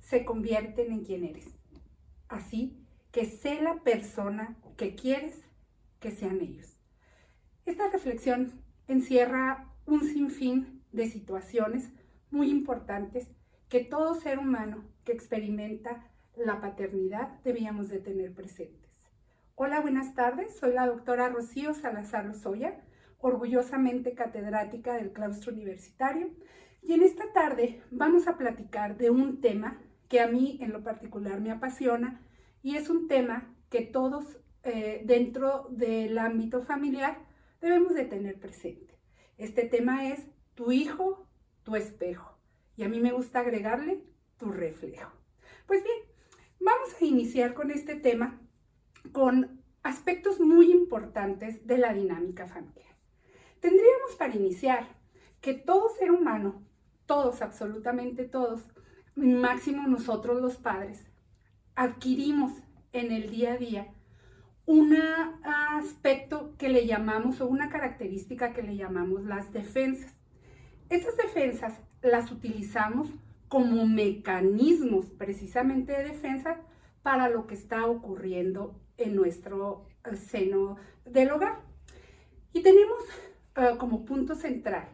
se convierten en quien eres. Así que sé la persona que quieres que sean ellos. Esta reflexión encierra un sinfín de situaciones muy importantes que todo ser humano que experimenta la paternidad debíamos de tener presentes. Hola, buenas tardes. Soy la doctora Rocío Salazar Lozoya, orgullosamente catedrática del claustro universitario. Y en esta tarde vamos a platicar de un tema que a mí en lo particular me apasiona y es un tema que todos dentro del ámbito familiar debemos de tener presente. Este tema es tu hijo, tu espejo. Y a mí me gusta agregarle tu reflejo. Pues bien, vamos a iniciar con este tema con aspectos muy importantes de la dinámica familiar. Tendríamos para iniciar que todo ser humano, todos, absolutamente todos, máximo nosotros los padres, adquirimos en el día a día un aspecto que le llamamos, o una característica que le llamamos las defensas. Esas defensas las utilizamos como mecanismos precisamente de defensa para lo que está ocurriendo en nuestro seno del hogar. Y tenemos como punto central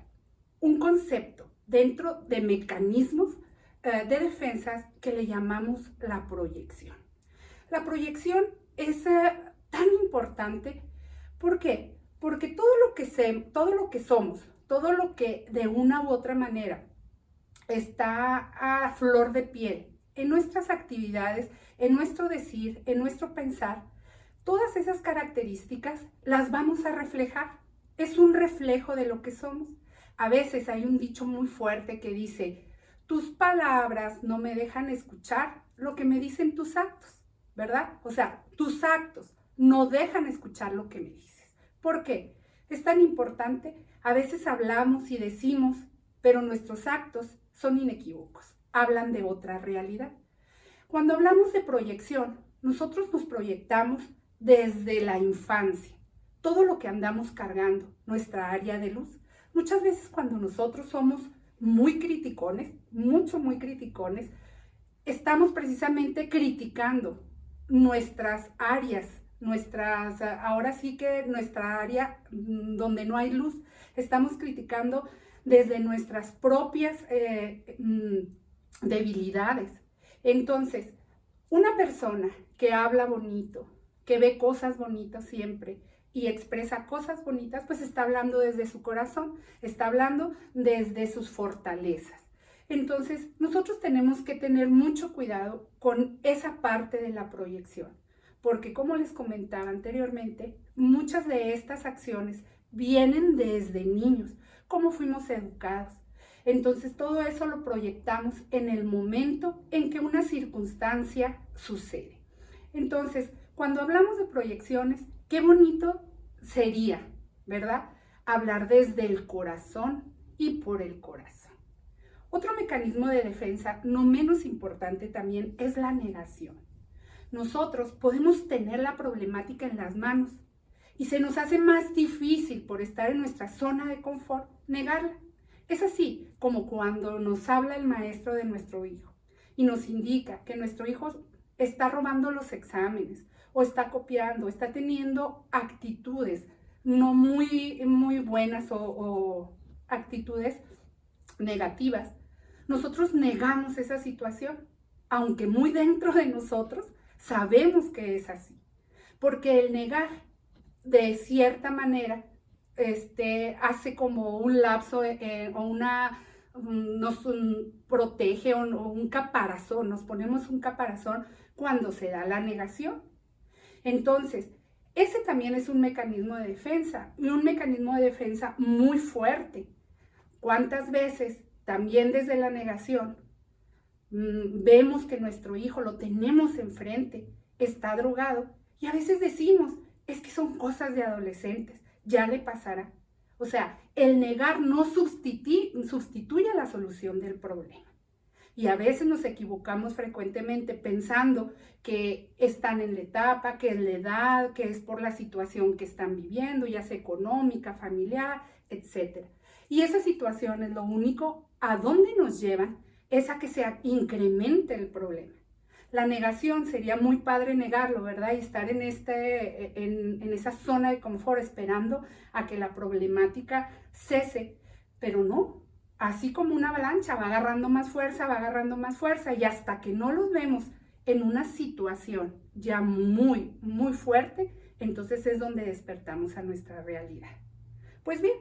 un concepto dentro de mecanismos de defensas que le llamamos la proyección. La proyección es tan importante. ¿Por qué? Porque todo lo que somos, todo lo que de una u otra manera está a flor de piel en nuestras actividades, en nuestro decir, en nuestro pensar, todas esas características las vamos a reflejar. Es un reflejo de lo que somos. A veces hay un dicho muy fuerte que dice: tus palabras no me dejan escuchar lo que me dicen tus actos, ¿verdad? O sea, tus actos no dejan escuchar lo que me dices. ¿Por qué? Es tan importante. A veces hablamos y decimos, pero nuestros actos son inequívocos, hablan de otra realidad. Cuando hablamos de proyección, nosotros nos proyectamos desde la infancia, todo lo que andamos cargando, nuestra área de luz. Muchas veces cuando nosotros somos muy criticones, muy criticones, estamos precisamente criticando nuestras áreas, ahora sí que nuestra área donde no hay luz, estamos criticando desde nuestras propias debilidades. Entonces, una persona que habla bonito, que ve cosas bonitas siempre y expresa cosas bonitas, pues está hablando desde su corazón, está hablando desde sus fortalezas. Entonces, nosotros tenemos que tener mucho cuidado con esa parte de la proyección, porque como les comentaba anteriormente, muchas de estas acciones vienen desde niños, cómo fuimos educados. Entonces, todo eso lo proyectamos en el momento en que una circunstancia sucede. Entonces, cuando hablamos de proyecciones, qué bonito sería, ¿verdad? Hablar desde el corazón y por el corazón. Otro mecanismo de defensa, no menos importante también, es la negación. Nosotros podemos tener la problemática en las manos y se nos hace más difícil, por estar en nuestra zona de confort, negarla. Es así como cuando nos habla el maestro de nuestro hijo y nos indica que nuestro hijo está robando los exámenes o está copiando, está teniendo actitudes no muy buenas o actitudes negativas. Nosotros negamos esa situación, aunque muy dentro de nosotros sabemos que es así, porque el negar de cierta manera hace como un lapso o nos protege o un caparazón, nos ponemos un caparazón cuando se da la negación. Entonces, ese también es un mecanismo de defensa y un mecanismo de defensa muy fuerte. ¿Cuántas veces también desde la negación vemos que nuestro hijo lo tenemos enfrente, está drogado y a veces decimos, es que son cosas de adolescentes, ya le pasará? O sea, el negar no sustituye la solución del problema. Y a veces nos equivocamos frecuentemente pensando que están en la etapa, que es la edad, que es por la situación que están viviendo, ya sea económica, familiar, etc. Y esas situaciones lo único a dónde nos llevan es a que se incremente el problema. La negación sería muy padre negarlo, ¿verdad? Y estar en esa zona de confort esperando a que la problemática cese, pero no. Así como una avalancha va agarrando más fuerza y hasta que no los vemos en una situación ya muy, muy fuerte, entonces es donde despertamos a nuestra realidad. Pues bien,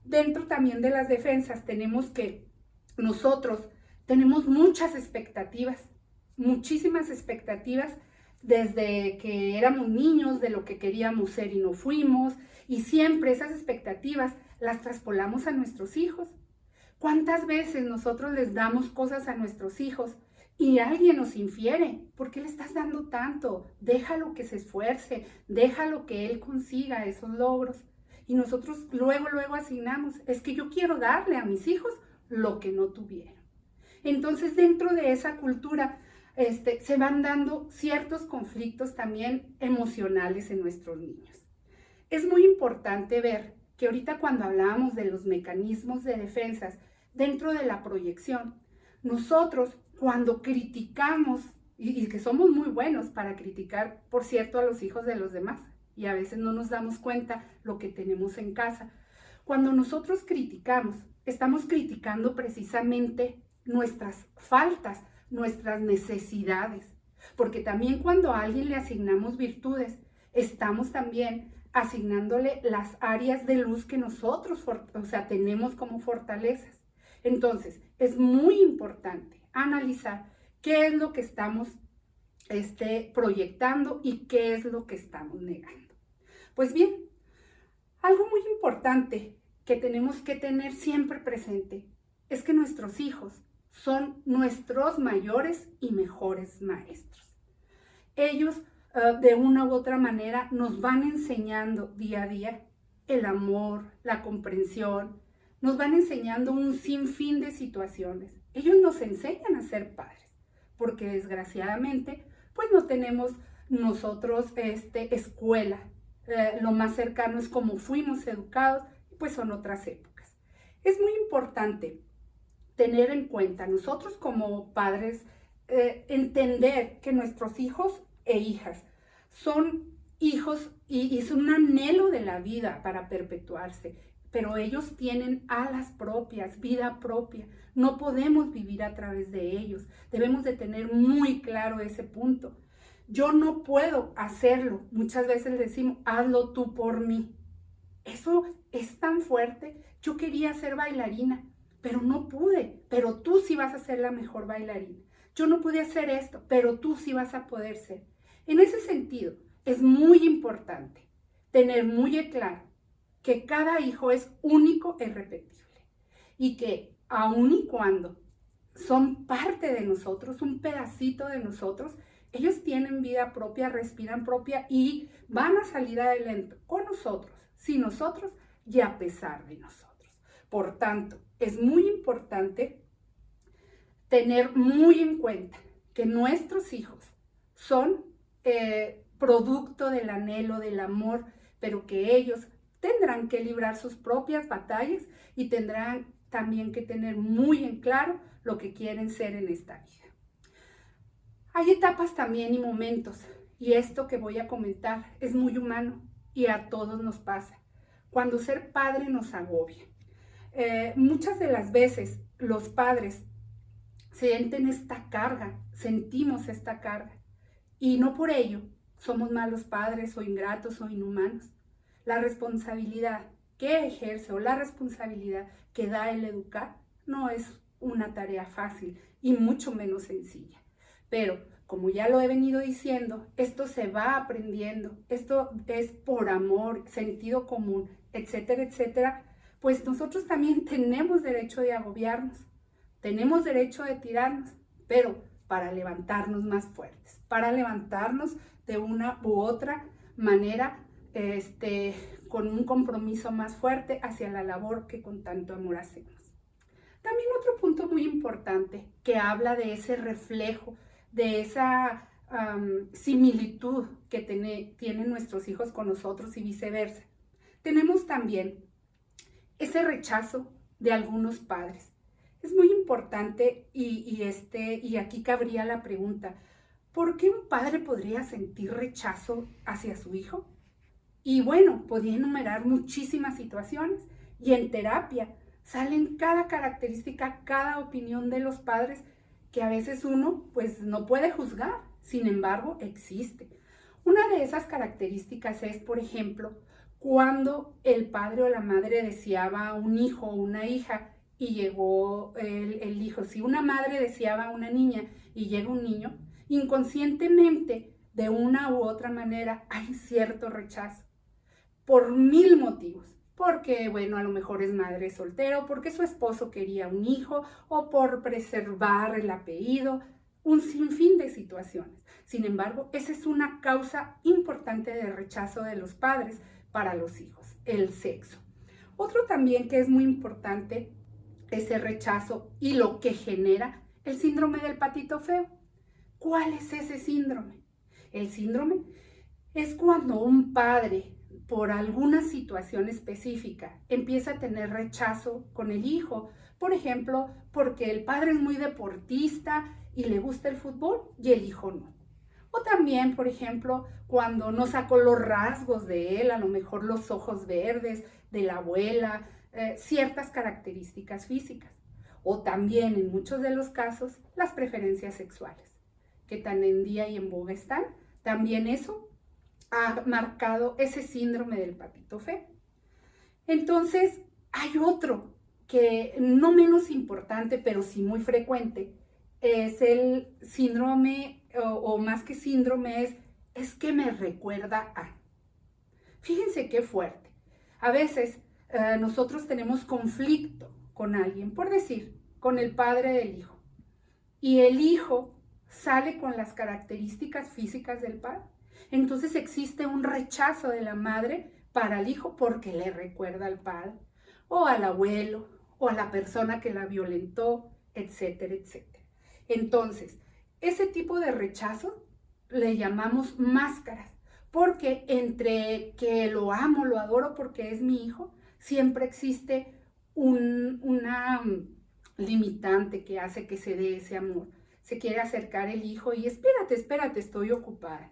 dentro también de las defensas tenemos que nosotros tenemos muchas expectativas, muchísimas expectativas desde que éramos niños, de lo que queríamos ser y no fuimos, y siempre esas expectativas las traspolamos a nuestros hijos. ¿Cuántas veces nosotros les damos cosas a nuestros hijos y alguien nos infiere? ¿Por qué le estás dando tanto? Déjalo que se esfuerce, déjalo que él consiga esos logros. Y nosotros luego asignamos, es que yo quiero darle a mis hijos lo que no tuvieron. Entonces, dentro de esa cultura, se van dando ciertos conflictos también emocionales en nuestros niños. Es muy importante ver que ahorita cuando hablábamos de los mecanismos de defensas dentro de la proyección, nosotros cuando criticamos, y que somos muy buenos para criticar, por cierto, a los hijos de los demás, y a veces no nos damos cuenta lo que tenemos en casa. Cuando nosotros criticamos, estamos criticando precisamente nuestras faltas, nuestras necesidades, porque también cuando a alguien le asignamos virtudes, estamos también asignándole las áreas de luz que nosotros, tenemos como fortalezas. Entonces, es muy importante analizar qué es lo que estamos proyectando y qué es lo que estamos negando. Pues bien, algo muy importante que tenemos que tener siempre presente es que nuestros hijos son nuestros mayores y mejores maestros. Ellos, de una u otra manera, nos van enseñando día a día el amor, la comprensión, nos van enseñando un sinfín de situaciones. Ellos nos enseñan a ser padres, porque desgraciadamente, pues no tenemos nosotros escuela. Lo más cercano es como fuimos educados, pues son otras épocas. Es muy importante tener en cuenta nosotros como padres, entender que nuestros hijos e hijas son hijos y es un anhelo de la vida para perpetuarse, pero ellos tienen alas propias, vida propia. No podemos vivir a través de ellos. Debemos de tener muy claro ese punto. Yo no puedo hacerlo. Muchas veces decimos, hazlo tú por mí. Eso es tan fuerte. Yo quería ser bailarina, pero no pude. Pero tú sí vas a ser la mejor bailarina. Yo no pude hacer esto, pero tú sí vas a poder ser. En ese sentido, es muy importante tener muy claro que cada hijo es único e irrepetible y que aun y cuando son parte de nosotros, un pedacito de nosotros, ellos tienen vida propia, respiran propia y van a salir adelante con nosotros, sin nosotros y a pesar de nosotros. Por tanto, es muy importante tener muy en cuenta que nuestros hijos son producto del anhelo, del amor, pero que ellos tendrán que librar sus propias batallas y tendrán también que tener muy en claro lo que quieren ser en esta vida. Hay etapas también y momentos, y esto que voy a comentar es muy humano y a todos nos pasa, cuando ser padre nos agobia. Muchas de las veces los padres sienten esta carga, sentimos esta carga, y no por ello somos malos padres o ingratos o inhumanos. La responsabilidad que ejerce o la responsabilidad que da el educar no es una tarea fácil y mucho menos sencilla. Pero como ya lo he venido diciendo, esto se va aprendiendo, esto es por amor, sentido común, etcétera, etcétera, pues nosotros también tenemos derecho de agobiarnos, tenemos derecho de tirarnos, pero para levantarnos más fuertes, para levantarnos de una u otra manera, con un compromiso más fuerte hacia la labor que con tanto amor hacemos. También otro punto muy importante que habla de ese reflejo, de esa similitud que tienen nuestros hijos con nosotros y viceversa. Tenemos también ese rechazo de algunos padres Es muy importante y aquí cabría la pregunta, ¿por qué un padre podría sentir rechazo hacia su hijo? Y bueno, podía enumerar muchísimas situaciones y en terapia salen cada característica, cada opinión de los padres que a veces uno pues no puede juzgar, sin embargo existe. Una de esas características es, por ejemplo, cuando el padre o la madre deseaba un hijo o una hija y llegó el hijo. Si una madre deseaba una niña y llega un niño, inconscientemente, de una u otra manera, hay cierto rechazo por mil motivos. Porque, bueno, a lo mejor es madre soltera, o porque su esposo quería un hijo, o por preservar el apellido, un sinfín de situaciones. Sin embargo, esa es una causa importante de rechazo de los padres para los hijos, el sexo. Otro también que es muy importante, ese rechazo y lo que genera el síndrome del patito feo. ¿Cuál es ese síndrome? El síndrome es cuando un padre, por alguna situación específica, empieza a tener rechazo con el hijo. Por ejemplo, porque el padre es muy deportista y le gusta el fútbol y el hijo no. O también, por ejemplo, cuando no sacó los rasgos de él, a lo mejor los ojos verdes de la abuela, ciertas características físicas. O también, en muchos de los casos, las preferencias sexuales, que tan en día y en boga están. También eso ha marcado ese síndrome del patito feo. Entonces, hay otro que no menos importante, pero sí muy frecuente, es el síndrome, o más que síndrome, es que me recuerda a. Fíjense qué fuerte. A veces nosotros tenemos conflicto con alguien, por decir, con el padre del hijo, y el hijo sale con las características físicas del padre. Entonces existe un rechazo de la madre para el hijo porque le recuerda al padre, o al abuelo, o a la persona que la violentó, etcétera, etcétera. Entonces, ese tipo de rechazo le llamamos máscaras, porque entre que lo amo, lo adoro porque es mi hijo, siempre existe una limitante que hace que se dé ese amor. Se quiere acercar el hijo y espérate, estoy ocupada,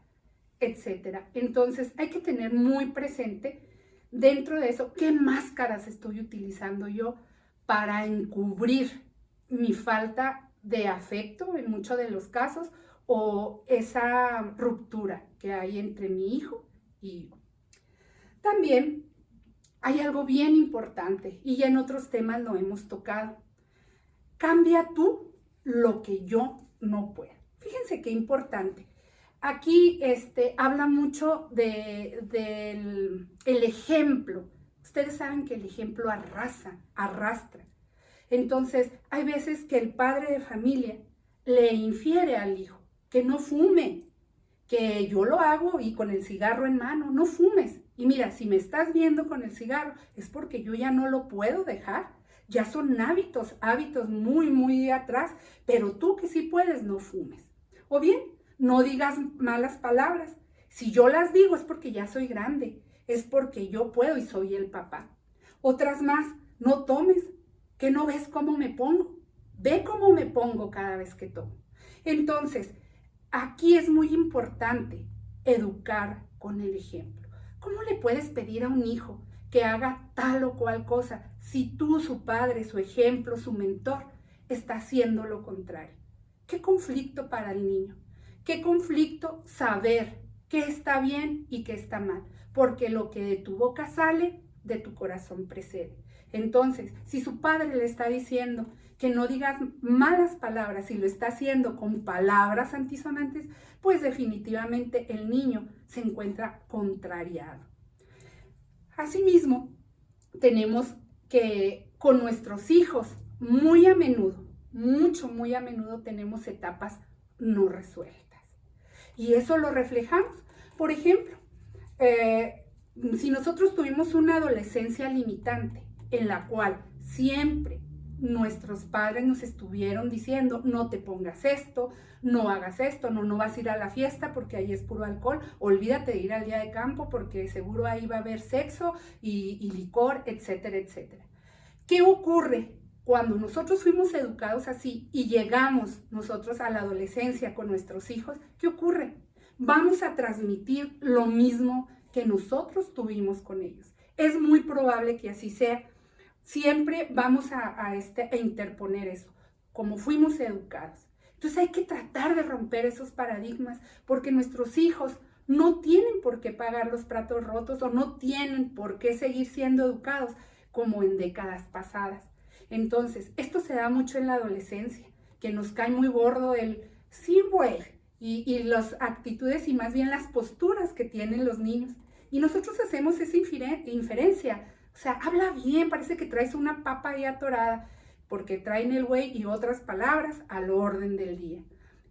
etcétera. Entonces hay que tener muy presente dentro de eso qué máscaras estoy utilizando yo para encubrir mi falta de afecto en muchos de los casos, o esa ruptura que hay entre mi hijo y yo. También hay algo bien importante y ya en otros temas lo hemos tocado. Cambia tú lo que yo no puedo. Fíjense qué importante. Aquí habla mucho del ejemplo. Ustedes saben que el ejemplo arrastra. Entonces, hay veces que el padre de familia le infiere al hijo que no fume, que yo lo hago y con el cigarro en mano, no fumes. Y mira, si me estás viendo con el cigarro, es porque yo ya no lo puedo dejar. Ya son hábitos muy, muy atrás, pero tú que sí puedes, no fumes. O bien, no digas malas palabras. Si yo las digo es porque ya soy grande, es porque yo puedo y soy el papá. Otras más, no tomes, que no ves cómo me pongo. Ve cómo me pongo cada vez que tomo. Entonces, aquí es muy importante educar con el ejemplo. ¿Cómo le puedes pedir a un hijo que haga tal o cual cosa si tú, su padre, su ejemplo, su mentor, está haciendo lo contrario? ¿Qué conflicto para el niño? ¿Qué conflicto saber qué está bien y qué está mal? Porque lo que de tu boca sale, de tu corazón precede. Entonces, si su padre le está diciendo que no digas malas palabras y lo está haciendo con palabras antisonantes, pues definitivamente el niño se encuentra contrariado. Asimismo, tenemos que con nuestros hijos muy a menudo, muy a menudo tenemos etapas no resueltas. Y eso lo reflejamos. Por ejemplo, si nosotros tuvimos una adolescencia limitante en la cual siempre nuestros padres nos estuvieron diciendo no te pongas esto, no hagas esto, no vas a ir a la fiesta porque ahí es puro alcohol, olvídate de ir al día de campo porque seguro ahí va a haber sexo y licor, etcétera, etcétera. ¿Qué ocurre cuando nosotros fuimos educados así y llegamos nosotros a la adolescencia con nuestros hijos, ¿qué ocurre? Vamos a transmitir lo mismo que nosotros tuvimos con ellos. Es muy probable que así sea. Siempre vamos a interponer eso, como fuimos educados. Entonces hay que tratar de romper esos paradigmas, porque nuestros hijos no tienen por qué pagar los platos rotos o no tienen por qué seguir siendo educados como en décadas pasadas. Entonces, esto se da mucho en la adolescencia, que nos cae muy gordo el sí, güey, y las actitudes y más bien las posturas que tienen los niños. Y nosotros hacemos esa inferencia. O sea, habla bien, parece que traes una papa ahí atorada, porque traen el güey y otras palabras al orden del día.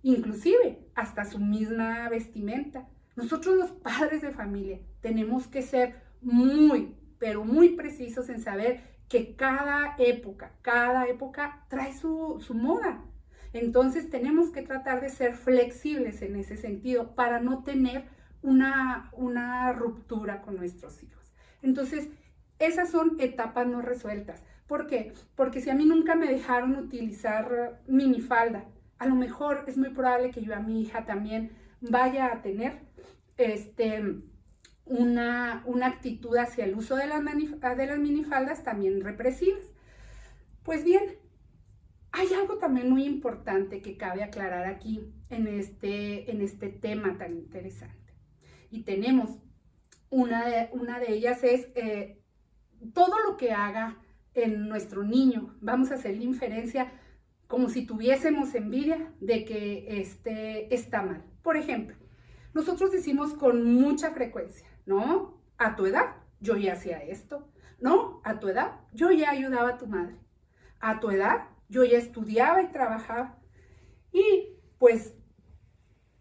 Inclusive, hasta su misma vestimenta. Nosotros los padres de familia tenemos que ser muy, pero muy precisos en saber que cada época trae su moda. Entonces tenemos que tratar de ser flexibles en ese sentido para no tener una ruptura con nuestros hijos. Entonces, esas son etapas no resueltas. ¿Por qué? Porque si a mí nunca me dejaron utilizar minifalda, a lo mejor es muy probable que yo a mi hija también vaya a tener una actitud hacia el uso de las minifaldas también represivas. Pues bien, hay algo también muy importante que cabe aclarar aquí en este tema tan interesante. Y tenemos una de ellas es todo lo que haga en nuestro niño. Vamos a hacer la inferencia como si tuviésemos envidia de que está mal. Por ejemplo, nosotros decimos con mucha frecuencia, ¿no? A tu edad yo ya hacía esto, ¿no? A tu edad yo ya ayudaba a tu madre. A tu edad yo ya estudiaba y trabajaba. Y pues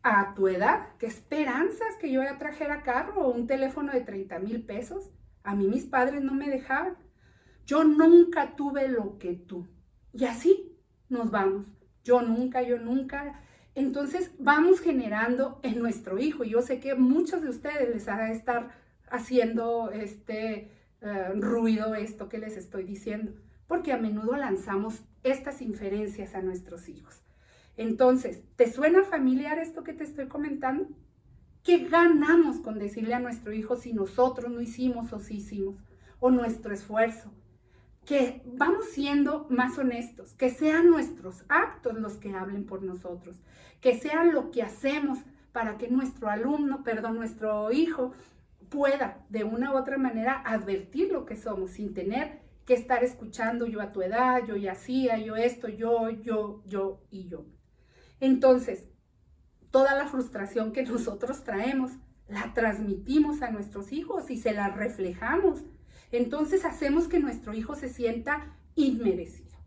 a tu edad, ¿qué esperanzas que yo ya trajera carro o un teléfono de 30,000 pesos? A mí mis padres no me dejaban. Yo nunca tuve lo que tú. Y así nos vamos. Yo nunca. Entonces vamos generando en nuestro hijo. Yo sé que muchos de ustedes les ha de estar haciendo ruido esto que les estoy diciendo, porque a menudo lanzamos estas inferencias a nuestros hijos. Entonces, ¿te suena familiar esto que te estoy comentando? ¿Qué ganamos con decirle a nuestro hijo si nosotros no hicimos o sí hicimos? O nuestro esfuerzo. Que vamos siendo más honestos, que sean nuestros actos los que hablen por nosotros, que sean lo que hacemos para que nuestro hijo pueda de una u otra manera advertir lo que somos sin tener que estar escuchando yo a tu edad, yo ya hacía, yo esto, yo y yo. Entonces, toda la frustración que nosotros traemos la transmitimos a nuestros hijos y se la reflejamos. Entonces hacemos que nuestro hijo se sienta inmerecido,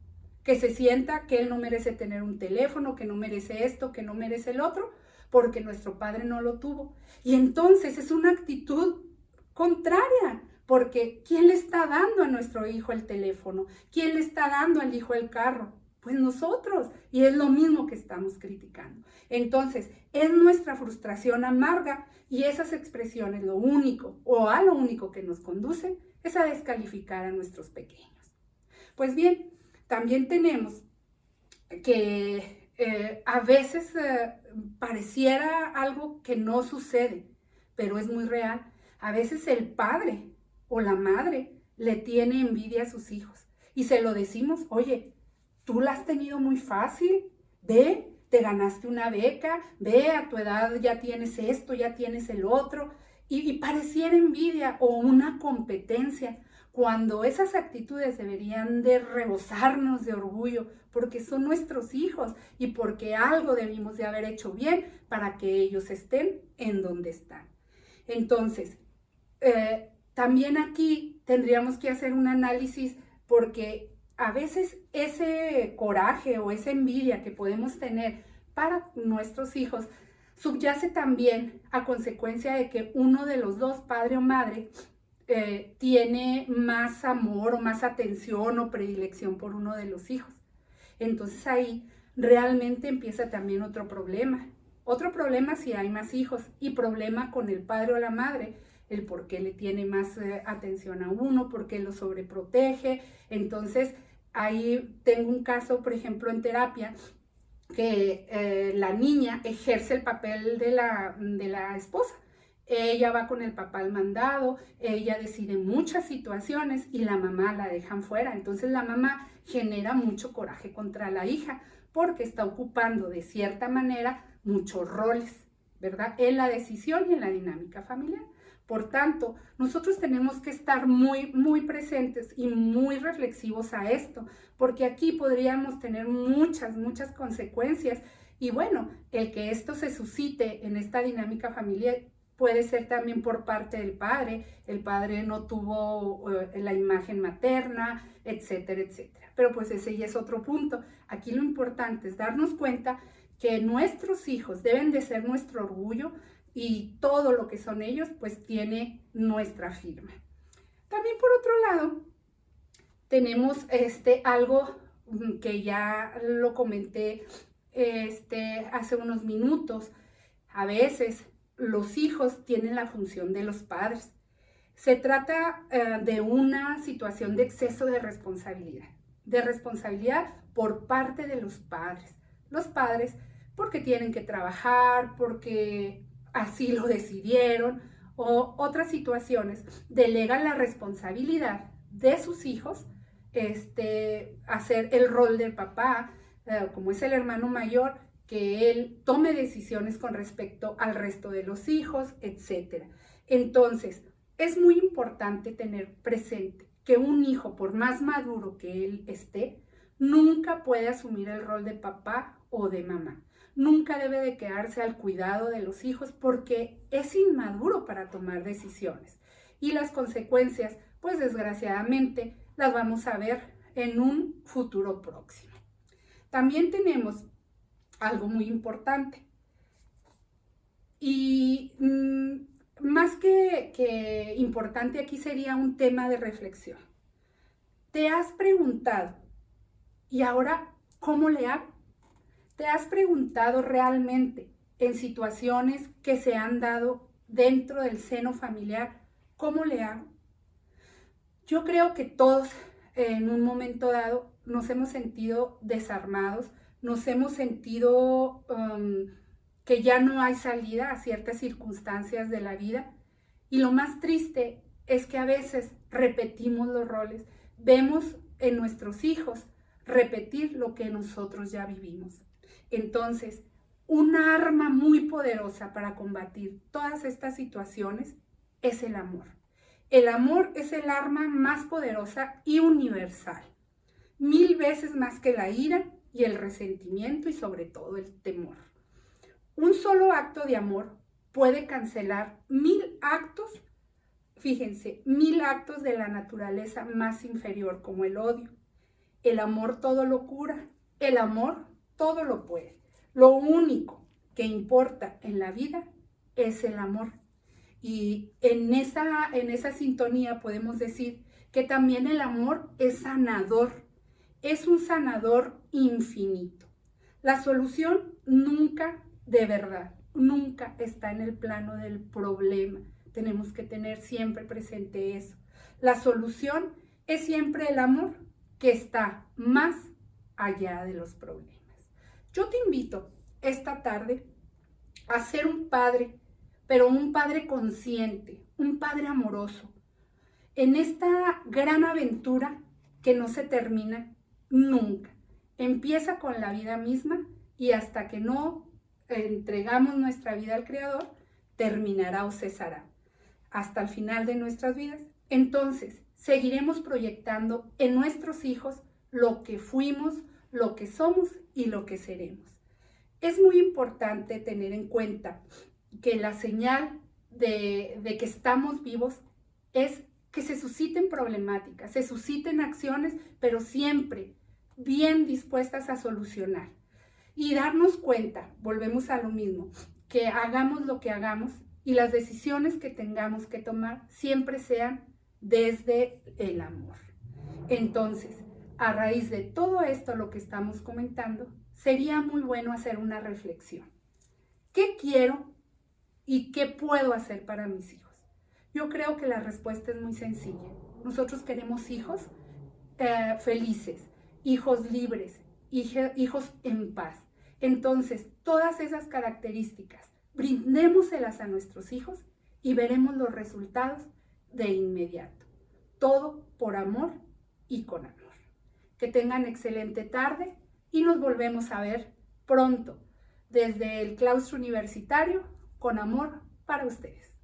que se sienta que él no merece tener un teléfono, que no merece esto, que no merece el otro, porque nuestro padre no lo tuvo. Y entonces es una actitud contraria, porque ¿quién le está dando a nuestro hijo el teléfono? ¿Quién le está dando al hijo el carro? Pues nosotros, y es lo mismo que estamos criticando. Entonces, es nuestra frustración amarga y esas expresiones lo único que nos conducen es a descalificar a nuestros pequeños. Pues bien, también tenemos que a veces pareciera algo que no sucede, pero es muy real. A veces el padre o la madre le tiene envidia a sus hijos y se lo decimos, oye, tú la has tenido muy fácil, ve, te ganaste una beca, ve, a tu edad ya tienes esto, ya tienes el otro, y pareciera envidia o una competencia, cuando esas actitudes deberían de rebosarnos de orgullo, porque son nuestros hijos y porque algo debimos de haber hecho bien para que ellos estén en donde están. Entonces, también aquí tendríamos que hacer un análisis porque a veces ese coraje o esa envidia que podemos tener para nuestros hijos subyace también a consecuencia de que uno de los dos, padre o madre, tiene más amor o más atención o predilección por uno de los hijos. Entonces ahí realmente empieza también otro problema. Otro problema si hay más hijos y problema con el padre o la madre, el por qué le tiene más atención a uno, por qué lo sobreprotege. Entonces Ahí tengo un caso, por ejemplo, en terapia, que la niña ejerce el papel de la esposa. Ella va con el papá al mandado, ella decide muchas situaciones y la mamá la dejan fuera. Entonces la mamá genera mucho coraje contra la hija porque está ocupando de cierta manera muchos roles, ¿verdad? En la decisión y en la dinámica familiar. Por tanto, nosotros tenemos que estar muy, muy presentes y muy reflexivos a esto, porque aquí podríamos tener muchas, muchas consecuencias. Y bueno, el que esto se suscite en esta dinámica familiar puede ser también por parte del padre. El padre no tuvo la imagen materna, etcétera, etcétera. Pero pues ese ya es otro punto. Aquí lo importante es darnos cuenta que nuestros hijos deben de ser nuestro orgullo y todo lo que son ellos pues tiene nuestra firma. También por otro lado tenemos algo que ya lo comenté hace unos minutos. A veces los hijos tienen la función de los padres. Se trata de una situación de exceso de responsabilidad por parte de los padres. Los padres porque tienen que trabajar, porque así lo decidieron, o otras situaciones, delegan la responsabilidad de sus hijos, hacer el rol del papá, como es el hermano mayor, que él tome decisiones con respecto al resto de los hijos, etc. Entonces, es muy importante tener presente que un hijo, por más maduro que él esté, nunca puede asumir el rol de papá o de mamá. Nunca debe de quedarse al cuidado de los hijos porque es inmaduro para tomar decisiones. Y las consecuencias, pues desgraciadamente, las vamos a ver en un futuro próximo. También tenemos algo muy importante. Y más que importante aquí sería un tema de reflexión. ¿Te has preguntado, y ahora cómo le hago? ¿Te has preguntado realmente en situaciones que se han dado dentro del seno familiar, cómo le hago? Yo creo que todos en un momento dado nos hemos sentido desarmados, nos hemos sentido que ya no hay salida a ciertas circunstancias de la vida. Y lo más triste es que a veces repetimos los roles, vemos en nuestros hijos repetir lo que nosotros ya vivimos. Entonces, un arma muy poderosa para combatir todas estas situaciones es el amor. El amor es el arma más poderosa y universal, 1000 veces más que la ira y el resentimiento y sobre todo el temor. Un solo acto de amor puede cancelar 1000 actos, fíjense, 1000 actos de la naturaleza más inferior como el odio. El amor todo lo cura, el amor todo lo puede. Lo único que importa en la vida es el amor. Y en esa sintonía podemos decir que también el amor es sanador, es un sanador infinito. La solución nunca, de verdad, nunca está en el plano del problema. Tenemos que tener siempre presente eso. La solución es siempre el amor que está más allá de los problemas. Yo te invito esta tarde a ser un padre, pero un padre consciente, un padre amoroso, en esta gran aventura que no se termina nunca. Empieza con la vida misma y hasta que no entregamos nuestra vida al Creador, terminará o cesará hasta el final de nuestras vidas. Entonces, seguiremos proyectando en nuestros hijos lo que fuimos, lo que somos y lo que seremos. Es muy importante tener en cuenta que la señal de que estamos vivos es que se susciten problemáticas, se susciten acciones, pero siempre bien dispuestas a solucionar. Y darnos cuenta, volvemos a lo mismo, que hagamos lo que hagamos y las decisiones que tengamos que tomar siempre sean desde el amor. Entonces, a raíz de todo esto, lo que estamos comentando, sería muy bueno hacer una reflexión. ¿Qué quiero y qué puedo hacer para mis hijos? Yo creo que la respuesta es muy sencilla. Nosotros queremos hijos felices, hijos libres, hijos en paz. Entonces, todas esas características, brindémoselas a nuestros hijos y veremos los resultados de inmediato. Todo por amor y con amor. Que tengan excelente tarde y nos volvemos a ver pronto desde el claustro universitario con amor para ustedes.